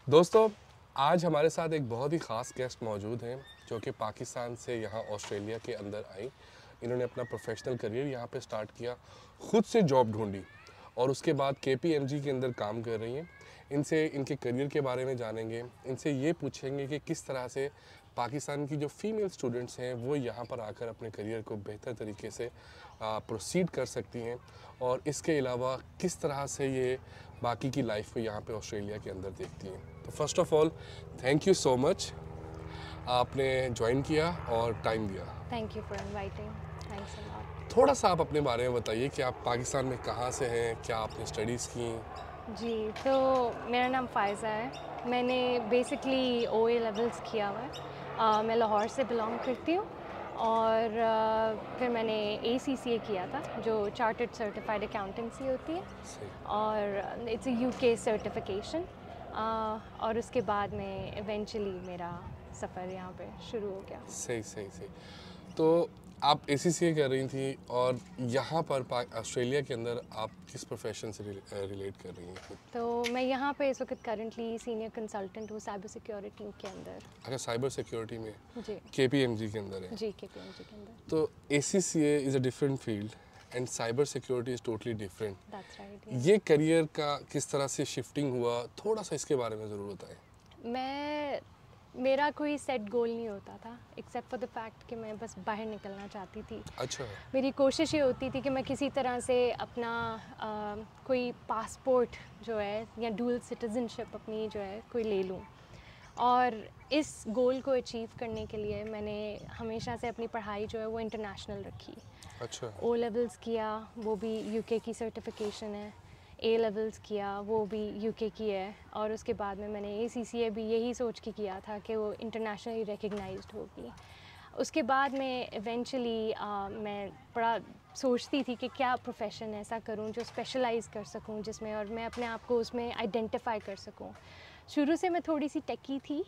दोस्तों, आज हमारे साथ एक बहुत ही ख़ास गेस्ट मौजूद हैं जो कि पाकिस्तान से यहाँ ऑस्ट्रेलिया के अंदर आई। इन्होंने अपना प्रोफेशनल करियर यहाँ पे स्टार्ट किया, खुद से जॉब ढूंढी और उसके बाद केपीएमजी के अंदर काम कर रही हैं। इनसे इनके करियर के बारे में जानेंगे, इनसे ये पूछेंगे कि किस तरह से पाकिस्तान की जो फीमेल स्टूडेंट्स हैं वो यहाँ पर आकर अपने करियर को बेहतर तरीके से प्रोसीड कर सकती हैं और इसके अलावा किस तरह से ये बाकी की लाइफ को यहाँ पे ऑस्ट्रेलिया के अंदर देखती हैं। तो first of all thank you so much, आपने ज्वाइन किया और टाइम दिया। Thank you for inviting. Thanks a lot. थोड़ा सा आप अपने बारे में बताइए कि आप पाकिस्तान में कहाँ से हैं, क्या आपने स्टडीज़ की? जी, तो मेरा नाम फ़ायज़ा है। मैंने बेसिकली ओए लेवल्स किया हुआ है। मैं लाहौर से बिलोंग करती हूँ और फिर मैंने ACCA किया था जो चार्टर्ड सर्टिफाइड अकाउंटेंसी होती है सही। और इट्स अ UK सर्टिफिकेशन। और उसके बाद में इवेंचुअली मेरा सफ़र यहाँ पे शुरू हो गया। सही सही सही। तो आप ACCA कर रही थी और यहाँ पर ऑस्ट्रेलिया के अंदर आप किस प्रोफेशन से रिलेट कर रही हैं? तो मैं यहाँ पे इस वक्त करंटली सीनियर कंसल्टेंट हूँ साइबर सिक्योरिटी के अंदर। अच्छा, साइबर सिक्योरिटी में जी KPMG के अंदर है। जी KPMG के अंदर। तो ACCA is a different field and cyber security is totally different. That's right. ये करियर का किस तरह से शिफ्टिंग हुआ, थोड़ा सा इसके बारे में ज़रूर बताएं। मेरा कोई सेट गोल नहीं होता था एक्सेप्ट फॉर द फैक्ट कि मैं बस बाहर निकलना चाहती थी। अच्छा। मेरी कोशिश ये होती थी कि मैं किसी तरह से अपना कोई पासपोर्ट जो है या डुअल सिटीज़नशिप अपनी जो है कोई ले लूँ। और इस गोल को अचीव करने के लिए मैंने हमेशा से अपनी पढ़ाई जो है वो इंटरनेशनल रखी। अच्छा। ओ लेवल्स किया, वो भी UK की सर्टिफिकेशन है। A लेवल्स किया, वो भी UK की है। और उसके बाद में मैंने ACCA भी यही सोच के किया था कि वो इंटरनेशनली रिकग्नाइज्ड होगी। उसके बाद में इवेंचुअली मैं बड़ा सोचती थी कि क्या प्रोफेशन ऐसा करूं जो स्पेशलाइज़ कर सकूं जिसमें, और मैं अपने आप को उसमें आइडेंटिफाई कर सकूं। शुरू से मैं थोड़ी सी टेकी थी,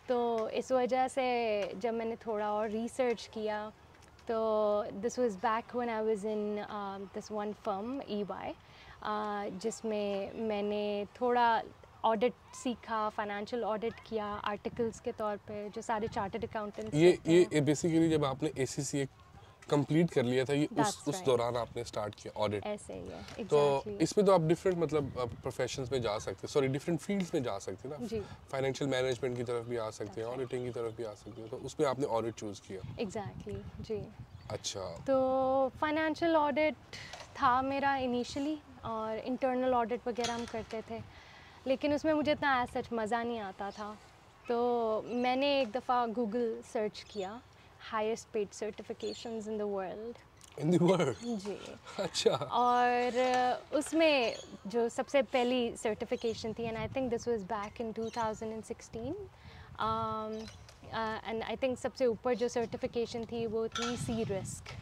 तो इस वजह से जब मैंने थोड़ा और रिसर्च किया तो this was back when I was in this one firm EY, जिसमें मैंने थोड़ा ऑडिट सीखा, फाइनेंशियल ऑडिट किया आर्टिकल्स के तौर पे जो सारे चार्टर्ड अकाउंटेंट्स करते हैं। ये बेसिकली जब आपने ACCA कंप्लीट कर लिया था, ये दैट्स उस राइट, दौरान आपने स्टार्ट किया ऑडिट। ऐसे ही है तो एग्जैक्टली। इसमें तो आप डिफरेंट मतलब प्रोफेशंस में जा सकते हैं, सॉरी डिफरेंट फील्ड्स में जा सकते हैं ना। जी फाइनेंशियल मैनेजमेंट की तरफ भी आ सकते हैं, दैट्स राइट, ऑडिटिंग की तरफ भी आ सकते हैं, तो उसमें आपने ऑडिट चूज़ किया। एग्जैक्टली जी। अच्छा। तो फाइनेंशियल ऑडिट था मेरा इनिशियली, और इंटरनल ऑडिट वगैरह हम करते थे, लेकिन उसमें मुझे इतना एज सच मज़ा नहीं आता था। तो मैंने एक दफ़ा गूगल सर्च किया highest paid certifications in the world. In the world. जी। अच्छा। और उसमें जो सबसे पहली सर्टिफिकेशन थी, and I think this was back in 2016, and I think सबसे ऊपर जो सर्टिफिकेशन थी वो थी सी रिस्क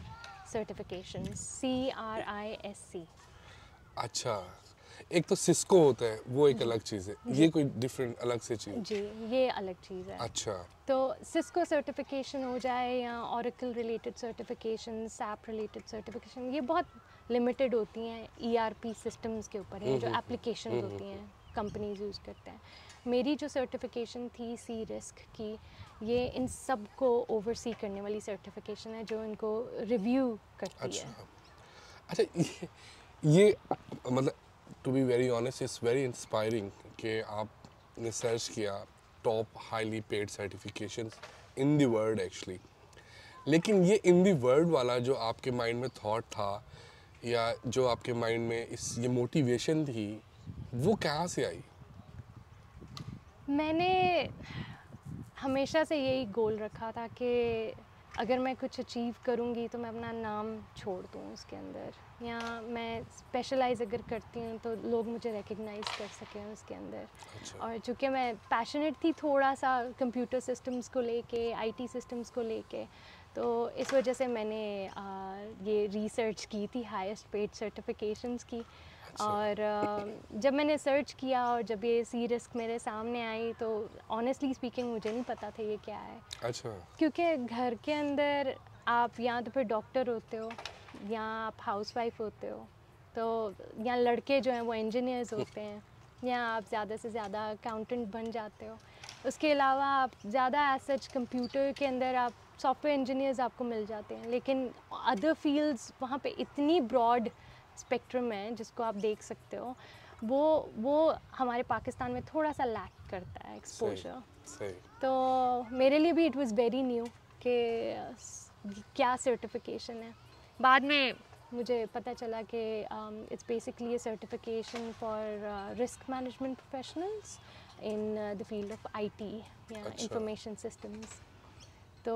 सर्टिफिकेशन, CRISC। अच्छा, एक तो सिस्को होता है वो एक अलग चीज़ है, ये कोई डिफरेंट अलग से चीज़। जी, ये अलग चीज़ है। अच्छा। तो सिस्को सर्टिफिकेशन हो जाए या Oracle related certification, SAP related certification, ये बहुत लिमिटेड होती हैं ERP सिस्टम्स के ऊपर, या जो एप्लीकेशंस होती हैं कंपनीज यूज़ करते हैं। मेरी जो सर्टिफिकेशन थी सी रिस्क की, ये इन सब को ओवरसी करने वाली सर्टिफिकेशन है जो इनको रिव्यू करती है। अच्छा। अच्छा, ये मतलब to be very honest it's very inspiring कि आपने सर्च किया top highly paid certifications in the world actually, लेकिन ये इन द वर्ल्ड वाला जो आपके माइंड में थॉट था या जो आपके माइंड में ये मोटिवेशन थी, वो कहाँ से आई? मैंने हमेशा से यही गोल रखा था कि अगर मैं कुछ अचीव करूँगी तो मैं अपना नाम छोड़ दूँ उसके अंदर, या मैं स्पेशलाइज़ अगर करती हूँ तो लोग मुझे रिकग्नाइज़ कर सकें उसके अंदर। अच्छा। और चूँकि मैं पैशनेट थी थोड़ा सा कंप्यूटर सिस्टम्स को लेके, IT सिस्टम्स को लेके, तो इस वजह से मैंने ये रिसर्च की थी हाईएस्ट पेड सर्टिफिकेशंस की। अच्छा। और जब मैंने सर्च किया और जब ये सी रिस्क मेरे सामने आई तो ऑनेस्टली स्पीकिंग मुझे नहीं पता था ये क्या है, अच्छा। क्योंकि घर के अंदर आप या तो फिर डॉक्टर होते हो या आप हाउसवाइफ होते हो, तो या लड़के जो हैं वो इंजीनियर्स होते हैं, या आप ज़्यादा से ज़्यादा अकाउंटेंट बन जाते हो। उसके अलावा आप ज़्यादा एज सच कंप्यूटर के अंदर आप सॉफ्टवेयर इंजीनियर्स आपको मिल जाते हैं, लेकिन अदर फील्ड्स वहाँ पे इतनी ब्रॉड स्पेक्ट्रम है जिसको आप देख सकते हो, वो हमारे पाकिस्तान में थोड़ा सा लैक करता है एक्सपोजर। सही। तो मेरे लिए भी इट वाज वेरी न्यू कि क्या सर्टिफिकेशन है। बाद में मुझे पता चला कि it's basically a certification for risk management professionals in the field of IT या अच्छा। Information systems. तो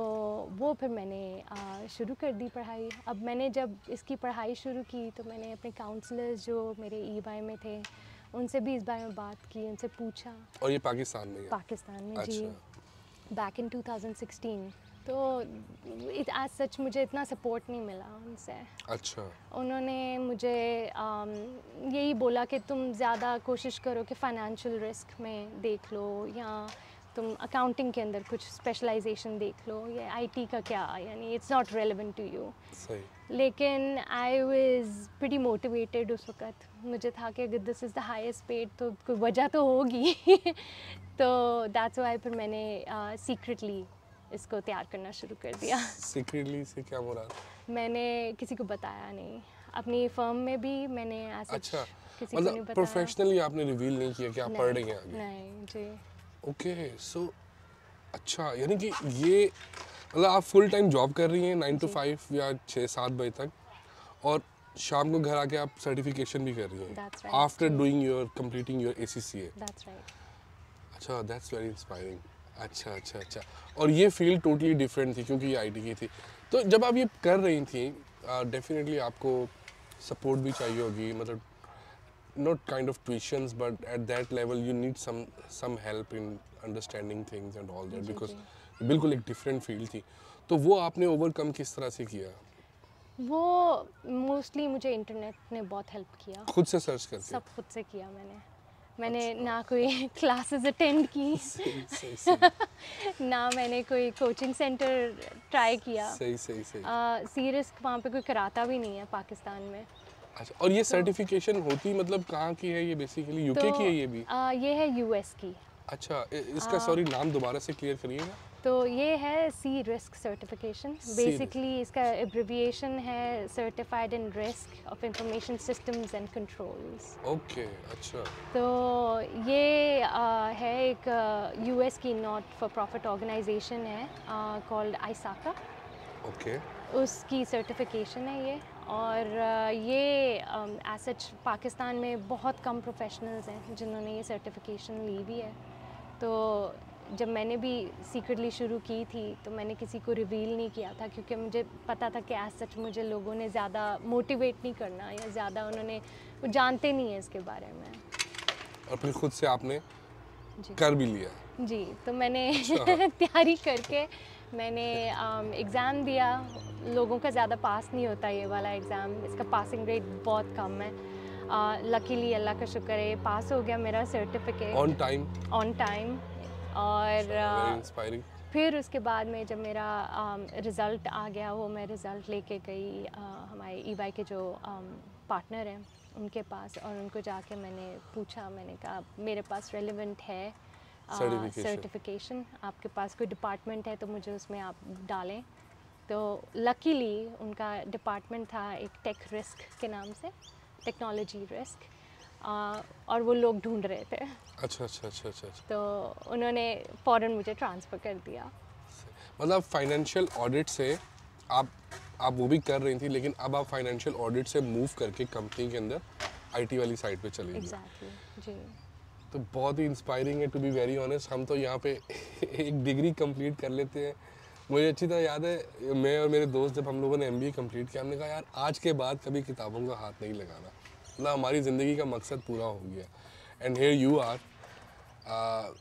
वो फिर मैंने शुरू कर दी पढ़ाई। अब मैंने जब इसकी पढ़ाई शुरू की तो मैंने अपने काउंसलर्स जो मेरे ईवाई में थे उनसे भी इस बारे में बात की, उनसे पूछा। और ये पाकिस्तान में ही है? पाकिस्तान में जी, अच्छा। Back in 2016। तो एज सच मुझे इतना सपोर्ट नहीं मिला उनसे। अच्छा। उन्होंने मुझे यही बोला कि तुम ज़्यादा कोशिश करो कि फ़ाइनेंशियल रिस्क में देख लो, या तुम अकाउंटिंग के अंदर कुछ स्पेशलाइजेशन देख लो, ये आईटी का क्या, यानी it's not relevant to you. सही। लेकिन आई वाज प्रीटी मोटिवेटेड उस वक़्त। मुझे था कि अगर this is the highest paid तो कोई वजह तो होगी। तो दैट्स व्हाई फिर मैंने सीक्रेटली इसको तैयार करना शुरू कर दिया। सीक्रेटली से क्या मुराद? मैंने किसी को बताया नहीं, अपनी फर्म में भी मैंने ऐसा अच्छा, किसी को नहीं मतलब बताया। प्रोफेशनली आपने रिवील नहीं किया कि आप पढ़ रही हैं आगे? नहीं जी। ओके, सो अच्छा, यानी कि ये मतलब आप फुल टाइम जॉब कर रही हैं 9 to 5 या 6-7 बजे तक, और शाम को घर आके आप सर्टिफिकेशन भी कर रही हैं That's right, आफ्टर जी। Doing your completing your ACCA। That's right. अच्छा, दैट्स वेरी इंस्पायरिंग। अच्छा अच्छा अच्छा। और ये फील्ड टोटली डिफरेंट थी क्योंकि ये आईटी की थी। तो जब आप ये कर रही थी, डेफिनेटली आपको सपोर्ट भी चाहिए होगी, मतलब not kind of tuitions, but at that level you need some help in understanding things and all that, ji, because जी। बिल्कुल एक डिफरेंट फील्ड थी। तो वो आपने ओवरकम किस तरह से किया? वो मोस्टली मुझे इंटरनेट ने बहुत हेल्प किया। खुद से सर्च करके? सब खुद से किया मैंने अच्छा। ना कोई क्लासेस अटेंड की, सही सही सही ना मैंने कोई कोचिंग सेंटर ट्राई किया। सही सही सही। सी रिस्क वहाँ पे कोई कराता भी नहीं है पाकिस्तान में। अच्छा, और ये तो सर्टिफिकेशन होती मतलब कहाँ की है ये? बेसिकली तो यूके की है ये भी? ये है यूएस की। अच्छा, इसका सॉरी नाम दोबारा से क्लियर करिएगा। तो ये है सी रिस्क सर्टिफिकेशन। बेसिकली इसका एब्रिविएशन है certified in risk of information systems and controls. Okay, अच्छा। तो ये है एक यूएस की नॉट फॉर प्रॉफिट ऑर्गेनाइजेशन है कॉल्ड आईसाका। ओके। उसकी सर्टिफिकेशन है ये। और ये एज सच पाकिस्तान में बहुत कम प्रोफेशनल्स हैं जिन्होंने ये सर्टिफिकेशन ली भी है। तो जब मैंने भी सीक्रेटली शुरू की थी तो मैंने किसी को रिवील नहीं किया था, क्योंकि मुझे पता था कि एज सच मुझे लोगों ने ज़्यादा मोटिवेट नहीं करना, या ज़्यादा उन्होंने वो जानते नहीं है इसके बारे में। और फिर खुद से आपने जी कर भी लिया? जी। तो मैंने अच्छा। तैयारी करके मैंने एग्ज़ाम दिया। लोगों का ज़्यादा पास नहीं होता ये वाला एग्ज़ाम, इसका पासिंग रेट बहुत कम है। लकीली अल्लाह का शुक्र है पास हो गया मेरा certificate on time? On time. और वेरी इंस्पायरिंग। फिर उसके बाद में जब मेरा रिज़ल्ट आ गया, वो मैं रिज़ल्ट लेके गई हमारे ईवाई के जो पार्टनर हैं उनके पास, और उनको जाके मैंने पूछा, मैंने कहा मेरे पास रेलेवेंट है सर्टिफिकेशन, आपके पास कोई डिपार्टमेंट है तो मुझे उसमें आप डालें। तो लकीली उनका डिपार्टमेंट था एक टेक रिस्क के नाम से, टेक्नोलॉजी रिस्क, और वो लोग ढूंढ रहे थे। अच्छा अच्छा अच्छा अच्छा अच्छा। तो उन्होंने फ़ौरन मुझे ट्रांसफ़र कर दिया। मतलब फाइनेंशियल ऑडिट से आप वो भी कर रही थी, लेकिन अब आप फाइनेंशियल ऑडिट से मूव करके कंपनी के अंदर आईटी वाली साइड पे चली गई। एग्जैक्टली जी। तो बहुत ही इंस्पायरिंग है, टू बी वेरी ऑनेस्ट। हम तो यहाँ पे एक डिग्री कंप्लीट कर लेते हैं। मुझे अच्छी तरह याद है, मैं और मेरे दोस्त जब हम लोगों ने MBA कंप्लीट किया, हमने कहा यार आज के बाद कभी किताबों का हाथ नहीं लगाना, मतलब हमारी ज़िंदगी का मकसद पूरा हो गया। And here you are,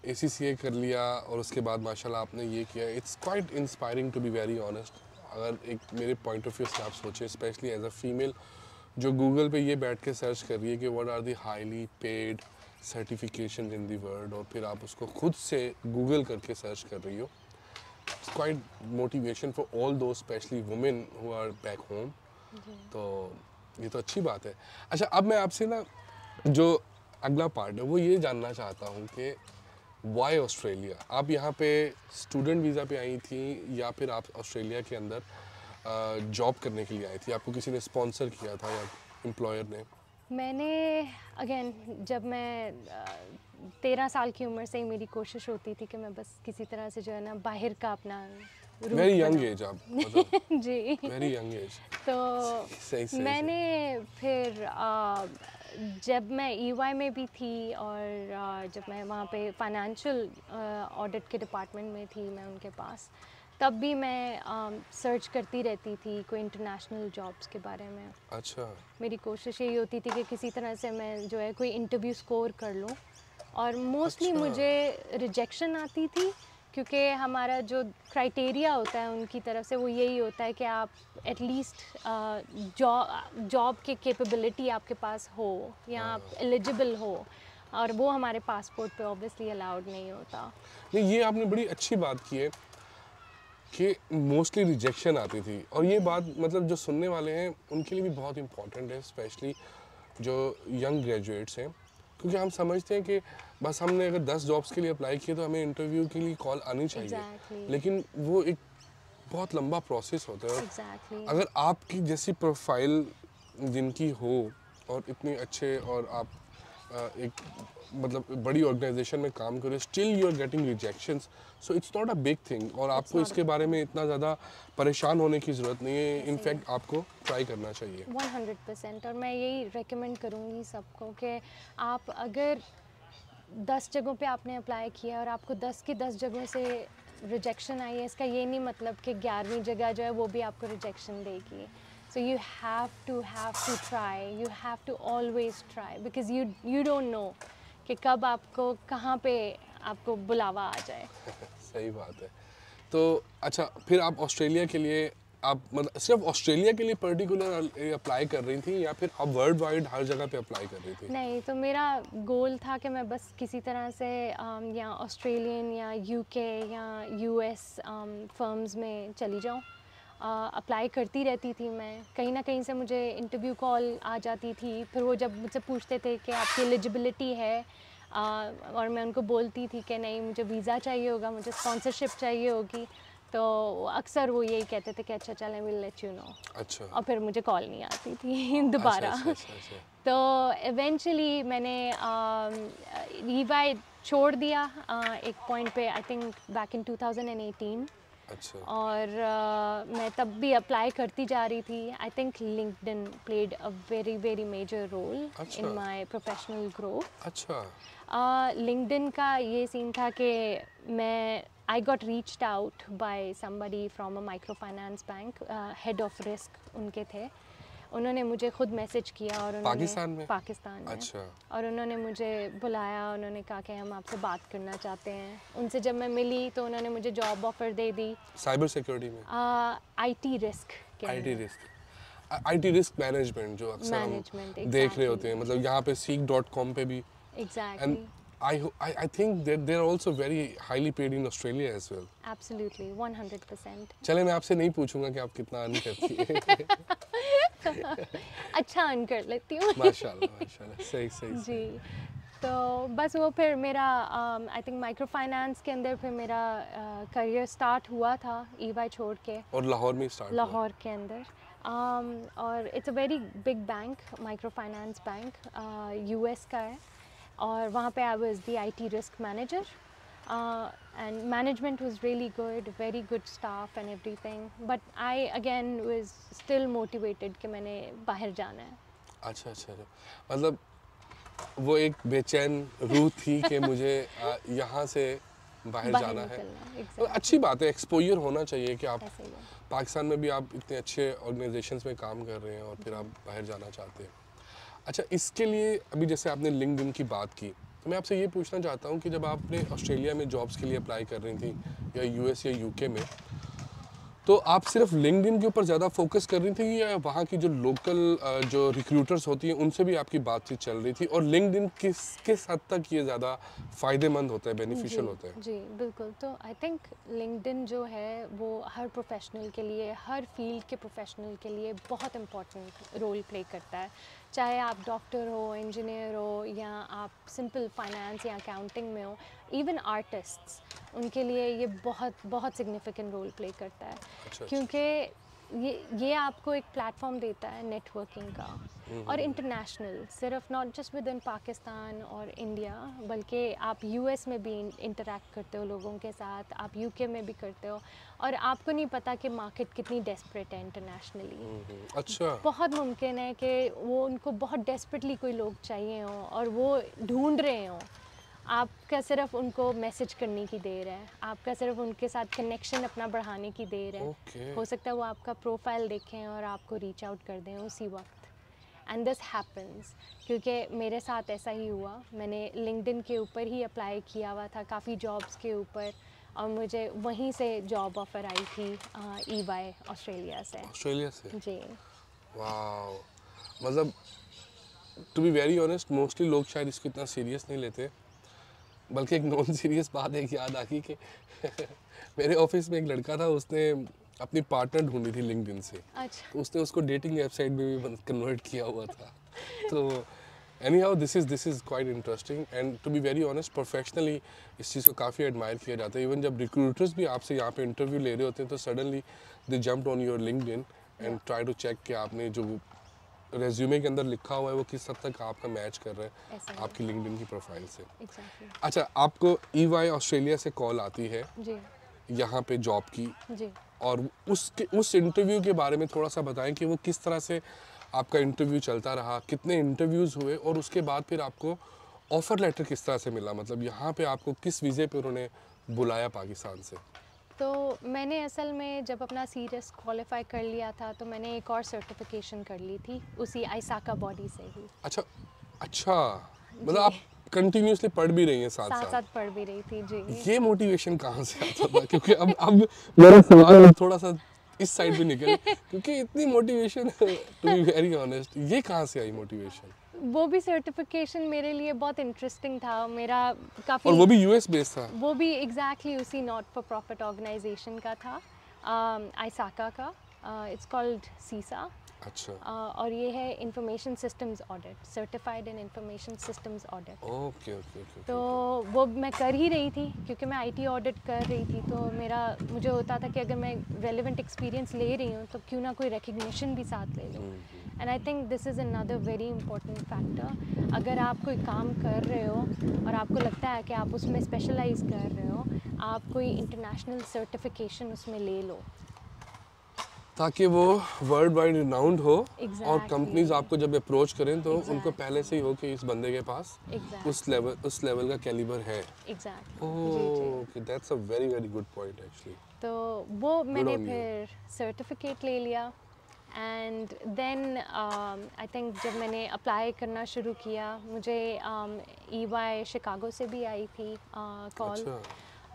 ACCA कर लिया और उसके बाद माशाल्लाह आपने ये किया। It's quite inspiring to be very honest. अगर एक मेरे पॉइंट ऑफ व्यू से आप सोचें, स्पेशली एज अ फीमेल जो गूगल पे ये बैठ के सर्च कर रही है कि what are the highly paid certification in the world, और फिर आप उसको खुद से गूगल करके सर्च कर रही हो, it's quite motivation for all those specially women who are back home. तो ये तो अच्छी बात है। अच्छा, अब मैं आपसे ना, जो अगला पार्ट है वो ये जानना चाहता हूँ कि वाई ऑस्ट्रेलिया? आप यहाँ पे स्टूडेंट वीज़ा पे आई थी या फिर आप ऑस्ट्रेलिया के अंदर जॉब करने के लिए आई थी? आपको किसी ने स्पॉन्सर किया था या एम्प्लॉयर ने? मैंने अगेन जब मैं 13 साल की उम्र से ही मेरी कोशिश होती थी कि मैं बस किसी तरह से जो है ना बाहर का अपना रूट वेरी यंग बनाऊं। एज आप मतलब जी वेरी यंग एज। तो सही सही मैंने फिर जब मैं EY में भी थी और जब मैं वहाँ पे फाइनेंशियल ऑडिट के डिपार्टमेंट में थी, मैं उनके पास, तब भी मैं सर्च करती रहती थी कोई इंटरनेशनल जॉब्स के बारे में। अच्छा मेरी कोशिश यही होती थी कि किसी तरह से मैं जो है कोई इंटरव्यू स्कोर कर लूँ, और मोस्टली अच्छा। मुझे रिजेक्शन आती थी क्योंकि हमारा जो क्राइटेरिया होता है उनकी तरफ से वो यही होता है कि आप एटलीस्ट जॉब के कैपेबिलिटी आपके पास हो या आप एलिजिबल हो, और वो हमारे पासपोर्ट पे ऑब्वियसली अलाउड नहीं होता। नहीं, ये आपने बड़ी अच्छी बात की है कि मोस्टली रिजेक्शन आती थी, और ये बात मतलब जो सुनने वाले हैं उनके लिए भी बहुत इम्पोर्टेंट है, स्पेशली जो यंग ग्रेजुएट्स हैं, क्योंकि हम समझते हैं कि बस हमने अगर 10 जॉब्स के लिए अप्लाई किया तो हमें इंटरव्यू के लिए कॉल आनी चाहिए। Exactly. लेकिन वो एक बहुत लंबा प्रोसेस होता है। Exactly. अगर आपकी जैसी प्रोफाइल जिनकी हो और इतने अच्छे, और आप एक मतलब बड़ी ऑर्गेनाइजेशन में काम करो, still you are getting rejections, so it's not a big thing, और आपको not a इसके बारे में इतना ज़्यादा परेशान होने की ज़रूरत नहीं है। इनफैक्ट आपको ट्राई करना चाहिए। 100%। और मैं यही रेकमेंड करूँगी सबको कि आप अगर 10 जगहों पे आपने अप्लाई किया और आपको 10 की 10 जगहों से रिजेक्शन आई है, इसका ये नहीं मतलब कि 11वीं जगह जो है वो भी आपको रिजेक्शन देगी। So you have to try, you have to always try, because you don't know कि कब आपको कहाँ पे आपको बुलावा आ जाए। सही बात है। तो अच्छा, फिर आप ऑस्ट्रेलिया के लिए आप मतलब सिर्फ ऑस्ट्रेलिया के लिए पर्टिकुलर अप्लाई कर रही थी या फिर आप वर्ल्ड वाइड हर जगह पे अप्लाई कर रही थी? नहीं, तो मेरा गोल था कि मैं बस किसी तरह से या ऑस्ट्रेलियन या UK या US फर्म्स में चली जाऊँ। अप्लाई करती रहती थी मैं, कहीं ना कहीं से मुझे इंटरव्यू कॉल आ जाती थी। फिर वो जब मुझसे पूछते थे कि आपकी एलिजिबिलिटी है, और मैं उनको बोलती थी कि नहीं, मुझे वीज़ा चाहिए होगा, मुझे स्पॉन्सरशिप चाहिए होगी, तो अक्सर वो यही कहते थे कि अच्छा चलें, विल लेट यू नो। अच्छा। और फिर मुझे कॉल नहीं आती थी दोबारा। अच्छा। तो इवेंचुअली मैंने EY छोड़ दिया एक पॉइंट पे, आई थिंक बैक इन 2018। अच्छा। और मैं तब भी अप्लाई करती जा रही थी। I think LinkedIn played a very major role in my professional growth. अच्छा। लिंक्डइन का ये सीन था कि I got reached out by somebody from a microfinance bank, head of risk उनके थे। उन्होंने मुझे खुद मैसेज किया, और उन्होंने पाकिस्तान में। अच्छा। और उन्होंने मुझे बुलाया, उन्होंने कहा कि हम आपसे बात करना चाहते हैं। उनसे जब मैं मिली तो उन्होंने मुझे जॉब ऑफर दे दी साइबर सिक्योरिटी में, IT रिस्क के IT रिस्क मैनेजमेंट, जो अक्सर हम देख रहे होते हैं, मतलब यहाँ पे seek.com पे भी। Exactly. I think that they are also very highly paid in Australia as well. Absolutely 100%। चले, मैं आपसे नहीं पूछूंगा कि आप कितना अर्न करती हैं। अच्छा अर्न कर लेती हूँ। माशाल्लाह, सही जी। तो बस वो फिर मेरा आई थिंक माइक्रो फाइनेंस के अंदर फिर मेरा करियर स्टार्ट हुआ था EY छोड़ के। और लाहौर में स्टार्ट हुआ? लाहौर के अंदर। और it's a very big bank, micro finance bank, US का है, और वहाँ पे I was the IT risk manager, and management was really good, very good staff and everything, but I again was still motivated कि मैंने बाहर जाना है। अच्छा, मतलब वो एक बेचैन रूह थी कि मुझे यहाँ से बाहर जाना है। तो अच्छी बात है, एक्सपोजर होना चाहिए कि आप पाकिस्तान में भी आप इतने अच्छे ऑर्गेनाइजेशंस में काम कर रहे हैं और फिर आप बाहर जाना चाहते हैं। अच्छा, इसके लिए अभी जैसे आपने लिंक्डइन की बात की, तो मैं आपसे ये पूछना चाहता हूँ कि जब आपने ऑस्ट्रेलिया में जॉब्स के लिए अप्लाई कर रही थी या US या UK में, तो आप सिर्फ लिंक्डइन के ऊपर ज़्यादा फोकस कर रही थी या वहाँ की जो लोकल जो रिक्रूटर्स होती हैं उनसे भी आपकी बातचीत चल रही थी, और लिंक्डइन किस हद तक ये ज़्यादा फ़ायदेमंद होता है, बेनिफिशियल होता है? जी बिल्कुल। तो आई थिंक लिंक्डइन जो है वो हर प्रोफेशनल के लिए, हर फील्ड के प्रोफेशनल के लिए बहुत इम्पोर्टेंट रोल प्ले करता है। चाहे आप डॉक्टर हो, इंजीनियर हो, या आप सिंपल फाइनेंस या अकाउंटिंग में हो, इवन आर्टिस्ट्स, उनके लिए ये बहुत बहुत सिग्निफिकेंट रोल प्ले करता है। अच्छा, क्योंकि ये आपको एक प्लेटफॉर्म देता है नेटवर्किंग का, और इंटरनेशनल, सिर्फ not just with in Pakistan और इंडिया, बल्कि आप यूएस में भी इंटरेक्ट करते हो लोगों के साथ, आप यूके में भी करते हो, और आपको नहीं पता कि मार्केट कितनी डेस्परेट है इंटरनेशनली। अच्छा, बहुत मुमकिन है कि वो उनको बहुत डेस्परेटली कोई लोग चाहिए हों और वो ढूंढ रहे हों। आपका सिर्फ उनको मैसेज करने की देर है, आपका सिर्फ उनके साथ कनेक्शन अपना बढ़ाने की देर है। ओके, हो सकता है वो आपका प्रोफाइल देखें और आपको रीच आउट कर दें उसी वक्त। एंड दिस हैपन्स, क्योंकि मेरे साथ ऐसा ही हुआ। मैंने लिंक्डइन के ऊपर ही अप्लाई किया हुआ था काफ़ी जॉब्स के ऊपर, और मुझे वहीं से जॉब ऑफ़र आई थी EY ऑस्ट्रेलिया से। ऑस्ट्रेलिया से, जी वाह। मतलब to be very honest, mostly लोग शायद इसको इतना सीरियस नहीं लेते, बल्कि एक नॉन सीरियस बात एक याद आ गई कि मेरे ऑफिस में एक लड़का था, उसने अपनी पार्टनर ढूंढी थी लिंक्डइन से, अच्छा। तो उसने उसको डेटिंग वेबसाइट में भी कन्वर्ट किया हुआ था। तो anyhow this is quite interesting, and to be very honest professionally इस चीज़ को काफ़ी एडमायर किया जाता है। इवन जब रिक्रूटर्स भी आपसे यहाँ पे इंटरव्यू ले रहे होते हैं तो suddenly they jumped on your LinkedIn and try to check कि आपने जो रेज्यूमे के अंदर लिखा हुआ है वो किस हद तक आपका मैच कर रहा है ऐसा ही। आपकी लिंक्डइन की प्रोफाइल से। एग्जैक्टली। अच्छा, आपको EY ऑस्ट्रेलिया से कॉल आती है जी यहाँ पे जॉब की, जी। और उस इंटरव्यू के बारे में थोड़ा सा बताएं कि वो किस तरह से आपका इंटरव्यू चलता रहा, कितने इंटरव्यूज़ हुए, और उसके बाद फिर आपको ऑफ़र लेटर किस तरह से मिला, मतलब यहाँ पे आपको किस वीज़े पे उन्होंने बुलाया पाकिस्तान से? तो मैंने असल में जब अपना सीरियस क्वालिफाई कर लिया था तो मैंने एक और सर्टिफिकेशन कर ली थी उसी आइसाका बॉडी से ही। अच्छा अच्छा, मतलब आप कंटिन्यूसली पढ़ भी रही हैं साथ साथ साथ? साथ पढ़ भी रही थी जी। ये मोटिवेशन कहाँ से आता था? क्योंकि अब मेरा सवाल थोड़ा सा इस साइड पे निकल, क्योंकि इतनी motivation, to be very honest, ये कहाँ से आई मोटिवेशन? वो भी सर्टिफिकेशन मेरे लिए बहुत इंटरेस्टिंग था। मेरा काफ़ी, और वो भी US बेस्ड था? वो भी एग्जैक्टली उसी नॉट फॉर प्रॉफिट ऑर्गेनाइजेशन का था, आइसाका का। इट्स कॉल्ड सीसा। अच्छा, और ये है इंफॉर्मेशन सिस्टम्स ऑडिट, सर्टिफाइड इन information systems audit. Okay okay okay. तो वो मैं कर ही रही थी क्योंकि मैं IT ऑडिट कर रही थी, तो मुझे होता था कि अगर मैं रेलेवेंट एक्सपीरियंस ले रही हूँ तो क्यों ना कोई रिकग्निशन भी साथ ले लूँ। And I think this is another very important factor. अगर आप कोई काम कर रहे हो और आपको लगता है कि आप उसमें स्पेशलाइज कर रहे हो, आप कोई इंटरनेशनल सर्टिफिकेशन उसमें ले लो, ताकि वो वर्ल्ड वाइड रिनाउंड हो, और Exactly. कंपनीज आपको जब अप्रोच करें तो उनको Exactly. पहले से ही हो कि इस बंदे के पास एग्जैक्ट उस लेवल का कैलिबर है। एग्जैक्टली जी जी। Okay, that's a very very good point actually. तो वो मैंने on you. फिर सर्टिफिकेट ले लिया। एंड देन आई थिंक जब मैंने अप्लाई करना शुरू किया, मुझे EY शिकागो से भी आई थी कॉल। अच्छा,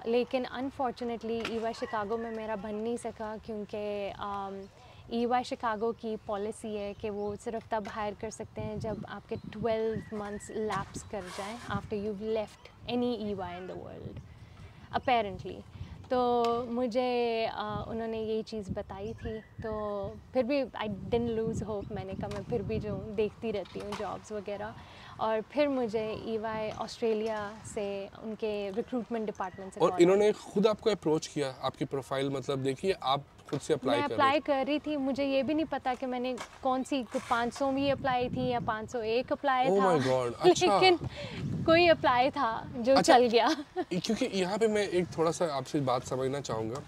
लेकिन अनफॉर्चुनेटली EY शिकागो में मेरा बन नहीं सका, क्योंकि EY शिकागो की पॉलिसी है कि वो सिर्फ तब हायर कर सकते हैं जब आपके 12 मंथ्स लैप्स कर जाएं after you left any EY in the world apparently. तो मुझे उन्होंने यही चीज़ बताई थी, तो फिर भी आई डिडंट लूज़ होप। मैंने कहा मैं फिर भी जो देखती रहती हूँ जॉब्स वगैरह। और फिर मुझे EY ऑस्ट्रेलिया से, उनके रिक्रूटमेंट डिपार्टमेंट से और call इन्होंने खुद आपको अप्रोच किया, आपकी प्रोफाइल मतलब देखिए, आप खुद से अप्लाई मैं कर रहे अप्लाई कर रही थी। मुझे ये भी नहीं पता कि मैंने कौन सी 500वीं अप्लाई थी या 501 अप्लाई Oh था। my God, अच्छा। लेकिन कोई अप्लाई था जो अच्छा। चल गया। क्योंकि यहाँ पे मैं एक थोड़ा सा आपसे बात समझना चाहूँगा।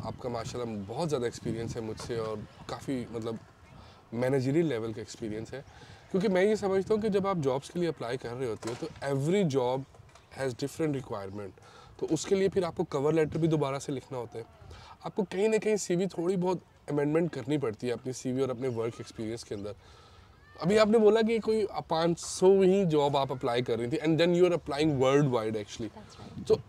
आपका माशाल्लाह बहुत ज़्यादा एक्सपीरियंस है मुझसे, और काफ़ी मतलब मैनेजरियल लेवल का एक्सपीरियंस है। क्योंकि मैं ये समझता हूँ कि जब आप जॉब्स के लिए अप्लाई कर रहे होते हो तो every job has different requirement, तो उसके लिए फिर आपको कवर लेटर भी दोबारा से लिखना होता है, आपको कहीं ना कहीं CV थोड़ी बहुत अमेंडमेंट करनी पड़ती है अपनी CV और अपने वर्क एक्सपीरियंस के अंदर। अभी आपने बोला कि कोई 500 ही जॉब आप अप्लाई कर रही थी, and then you are applying worldwide actually, That's right. तो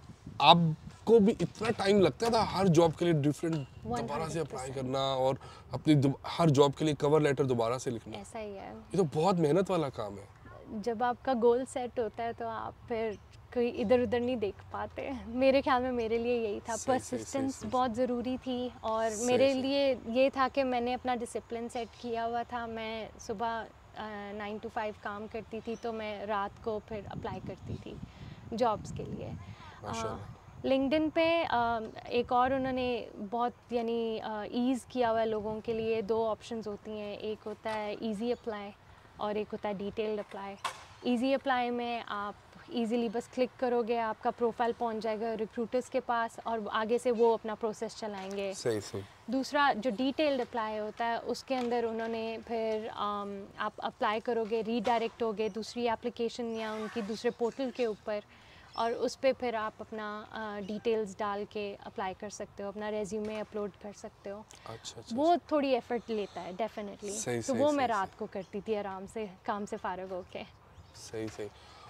आप आपको भी इतना टाइम लगता था हर जॉब के लिए डिफरेंट दोबारा से 100% अप्लाई करना और अपनी हर जॉब के लिए कवर लेटर दोबारा से लिखना? ऐसा ही है। ये तो बहुत मेहनत वाला काम है। जब आपका गोल सेट होता है तो आप फिर कोई इधर उधर नहीं देख पाते। मेरे ख्याल में मेरे लिए यही था, सही, सही, परसिस्टेंस सही, बहुत ज़रूरी थी और सही, मेरे सही। लिए ये था कि मैंने अपना डिसिप्लिन सेट किया हुआ था। मैं सुबह 9 to 5 काम करती थी, तो मैं रात को फिर अप्लाई करती थी जॉब्स के लिए। माशाल्लाह। लिंक्डइन पे एक और उन्होंने बहुत यानी ईज़ किया हुआ है लोगों के लिए। 2 ऑप्शंस होती हैं, एक होता है इजी अप्लाई और एक होता है डिटेल्ड अप्लाई। इजी अप्लाई में आप इजीली बस क्लिक करोगे, आपका प्रोफाइल पहुंच जाएगा रिक्रूटर्स के पास और आगे से वो अपना प्रोसेस चलाएंगे। सही सही। दूसरा जो डिटेल्ड अप्लाई होता है उसके अंदर उन्होंने फिर आप अप्लाई करोगे, रीडायरेक्ट होगे दूसरी एप्लीकेशन या उनकी दूसरे पोर्टल के ऊपर और उस पे फिर आप अपना डिटेल्स डाल के अप्लाई कर सकते हो, अपना रेज्यूमे अपलोड कर सकते हो। अच्छा अच्छा। वो थोड़ी एफर्ट लेता है डेफिनेटली, सही, तो सही, वो सही, मैं सही। रात को करती थी आराम से काम से फारग होके। सही सही।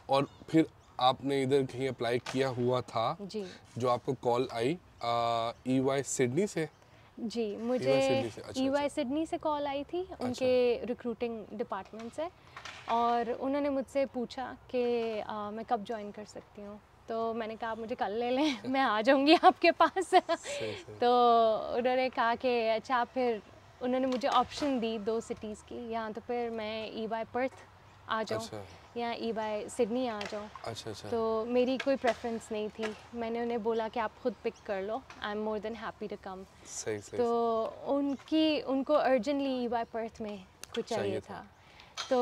और फिर आपने इधर कहीं अप्लाई किया हुआ था जी जो आपको कॉल आई EY सिडनी से? जी, मुझे EY सिडनी से, अच्छा EY अच्छा। सिडनी से कॉल आई थी, उनके रिक्रूटिंग डिपार्टमेंट से, और उन्होंने मुझसे पूछा कि मैं कब ज्वाइन कर सकती हूँ। तो मैंने कहा आप मुझे कल ले लें, मैं आ जाऊँगी आपके पास। सही सही। तो उन्होंने कहा कि अच्छा, फिर उन्होंने मुझे ऑप्शन दी 2 सिटीज़ की, या तो फिर मैं EY पर्थ आ जाऊँ अच्छा या EY सिडनी आ जाऊँ। अच्छा अच्छा। तो मेरी कोई प्रेफरेंस नहीं थी, मैंने उन्हें बोला कि आप खुद पिक कर लो, I am more than happy to come. सही सही। तो उनको अर्जेंटली EY पर्थ में कुछ चाहिए चाहिए था, तो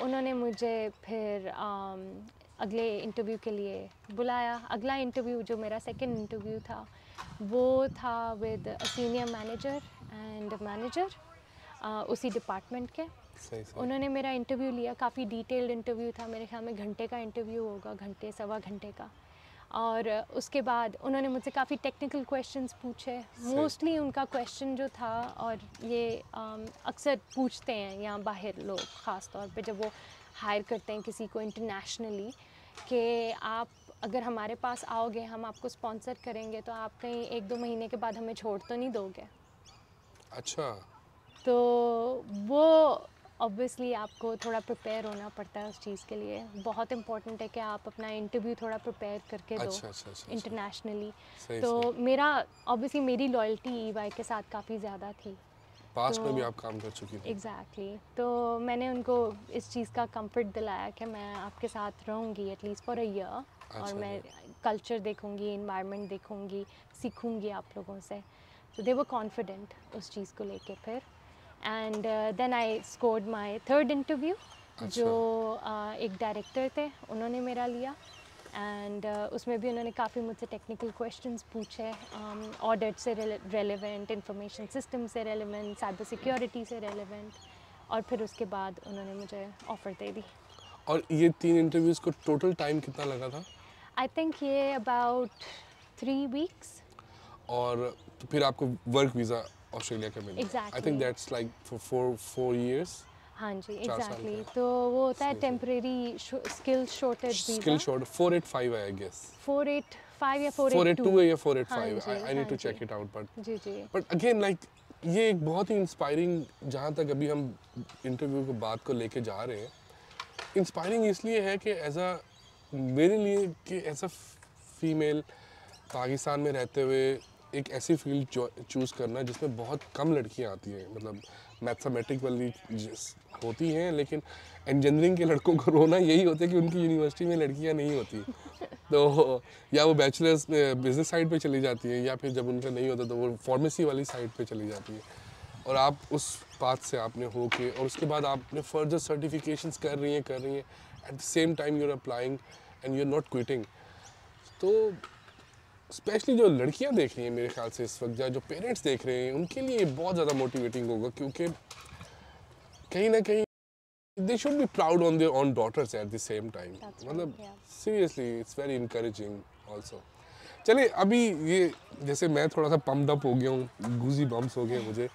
उन्होंने मुझे फिर अगले इंटरव्यू के लिए बुलाया। अगला इंटरव्यू जो मेरा सेकंड इंटरव्यू था वो था with a senior manager and manager उसी डिपार्टमेंट के। सही सही। उन्होंने मेरा इंटरव्यू लिया, काफ़ी डिटेल्ड इंटरव्यू था, मेरे ख्याल में घंटे का इंटरव्यू होगा, घंटे सवा घंटे का। और उसके बाद उन्होंने मुझसे काफ़ी टेक्निकल क्वेश्चंस पूछे। मोस्टली उनका क्वेश्चन जो था, और ये अक्सर पूछते हैं यहाँ बाहर लोग, ख़ास तौर पे जब वो हायर करते हैं किसी को इंटरनेशनली, कि आप अगर हमारे पास आओगे, हम आपको स्पॉन्सर करेंगे, तो आप कहीं 1-2 महीने के बाद हमें छोड़ तो नहीं दोगे। अच्छा। तो वो ऑब्वियसली आपको थोड़ा प्रिपेयर होना पड़ता है उस चीज़ के लिए। बहुत इम्पोर्टेंट है कि आप अपना इंटरव्यू थोड़ा प्रिपेयर करके दो अच्छा अच्छा अच्छा। इंटरनेशनली। सही तो सही। मेरा ऑब्वियसली मेरी लॉयल्टी EY के साथ काफ़ी ज़्यादा थी। पास्ट में भी तो आप काम कर चुकी थी? एग्जैक्टली तो मैंने उनको इस चीज़ का कंफर्ट दिलाया कि मैं आपके साथ रहूँगी एटलीस्ट फॉर अ ईयर, और अच्छा मैं अच्छा। कल्चर देखूँगी, इन्वायरमेंट देखूँगी, सीखूँगी आप लोगों से। तो दे वर कॉन्फिडेंट उस चीज़ को लेके फिर। And then I scored my third interview, जो एक डायरेक्टर थे, उन्होंने मेरा लिया। एंड उसमें भी उन्होंने काफ़ी मुझसे टेक्निकल क्वेश्चंस पूछे, ऑडिट से रेलेवेंट, इंफॉर्मेशन सिस्टम से रेलेवेंट, साइबर सिक्योरिटी से रेलेवेंट, और फिर उसके बाद उन्होंने मुझे ऑफ़र दे दी। और ये 3 इंटरव्यूज को टोटल टाइम कितना लगा था? आई थिंक ये अबाउट 3 वीक्स। और तो फिर आपको वर्क वीज़ा ऑस्ट्रेलिया का मिल गया। I think exactly that's like for 4 years. हाँ जी, 4 साल एग्जैक्टली का। तो वो होता है सही सही। Temporary skill shortage skill visa. Short 485 है आई गेस। 485 या 482 है या 485? हाँ जी, आई नीड हाँ टू जी, चेक इट आउट जी जी। बट अगेन लाइक ये एक बहुत ही इंस्पायरिंग, जहाँ तक अभी हम इंटरव्यू की बात को लेके जा रहे हैं, इंस्पायरिंग इसलिए है कि एज अ मेरे लिए कि एज अ फीमेल पाकिस्तान में रहते हुए एक ऐसी फील्ड चूज़ करना जिसमें बहुत कम लड़कियां आती हैं, मतलब मैथमेटिक वाली होती हैं, लेकिन इंजीनियरिंग के लड़कों को रोना यही होता है कि उनकी यूनिवर्सिटी में लड़कियां नहीं होती। तो या वो बैचलर्स बिजनेस साइड पे चली जाती है, या फिर जब उनका नहीं होता तो वो फार्मेसी वाली साइड पे चली जाती है। और आप उस पाथ से आपने हो के, और उसके बाद आपने फर्दर सर्टिफिकेशंस कर रही हैं at the same time you are applying and you are not quitting. तो स्पेशली जो लड़कियां देख रही हैं मेरे ख्याल से इस वक्त, जो पेरेंट्स देख रहे हैं, उनके लिए बहुत ज़्यादा मोटिवेटिंग होगा, क्योंकि कहीं ना कहीं they should be proud on their own daughters at the same time. That's मतलब right, yeah. seriously it's very encouraging also. चलिए, अभी ये जैसे मैं थोड़ा सा पम्प्ड अप हो गया हूँ, गूजी बम्प्स हो गए मुझे